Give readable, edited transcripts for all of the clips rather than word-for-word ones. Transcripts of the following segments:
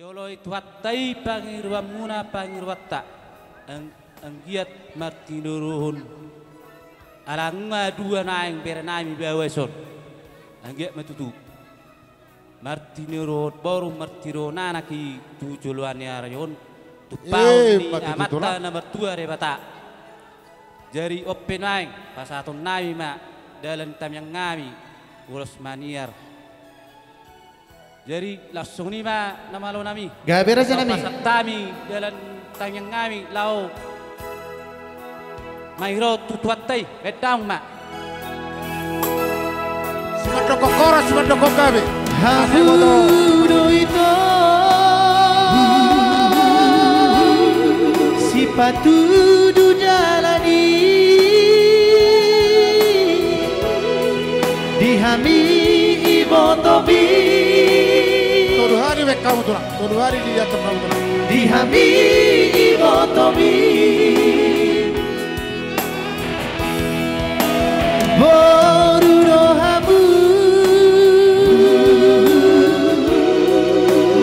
Yoloi tuattai pangiruam muna pangirwatta anggiat martinuruhun alanga dua naing berenami baweson anggiat matutu martinuruhun baru martirona naki tujuluan yarayon tupau ni amata nomor 2 rebata jari open naing pasaton nami ma dalam tam yang ngami ulos maniar. Jadi langsung ni ma nama lo nami. Gabera sa nami. Pasat tami dalam tanyang ngami lau. Mairo tutuatay betang ma. Sumadoko kora sumadoko gabe. Hamudo ito si patudu jalani dihami ibotobi. Todo hari wek kamu tulang, todo hari dia kamu tulang. Dihami ibotomi borudo hamu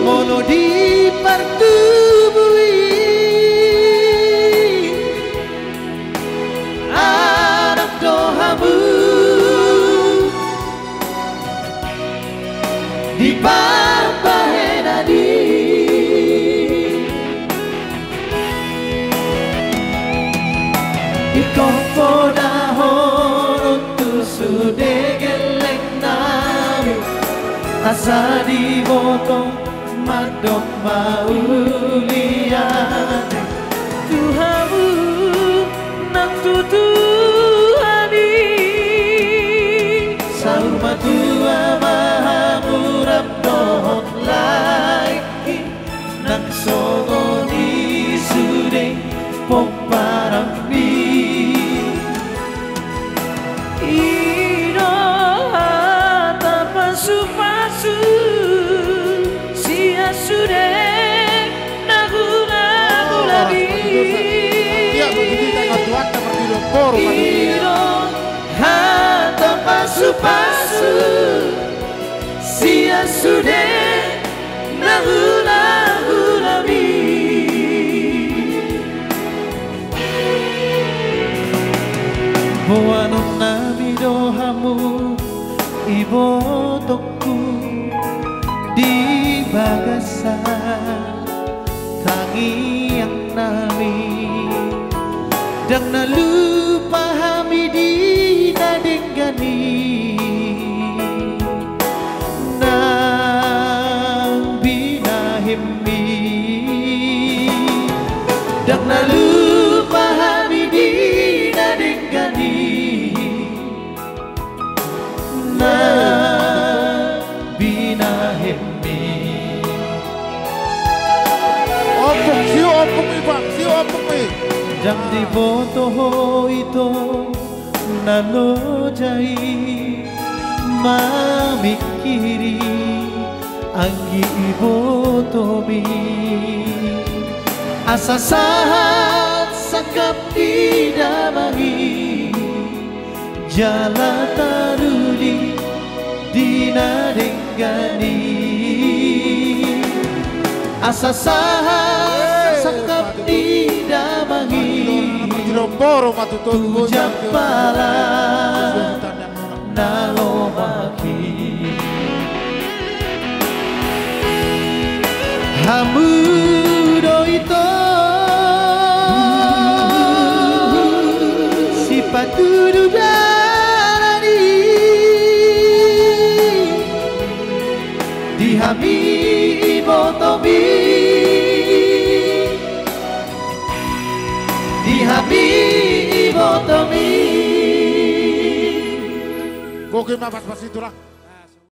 mono di partubui anak do hamu di Ikopoda horotu sudegelek nami asa di botong madok maulian Tuhamu nak tutuhani sauma tua mahamurap dohot lagi nak sogoni sude pomparang pasu sia sudah nagu lagi. Iya begitu tengok tuan seperti dokter. Hata pasu sia sudah nagu lagi. Buanong nabi dohamu ibo tokku di bagasan tangi yang nami dan nalupa hami di nadenggani nang binahimi dan nalupa hami di nadenggani opong Jang di boto ito nalojay mamikiri ang iboto mi asasahat sakap di damahi jala taruli dinadenggani asasahat sakap di damahi tujang pala nalomaki hamudo ito si patudu jalani dihami ibotobi dihami ibotomi Kok gimana pas itulah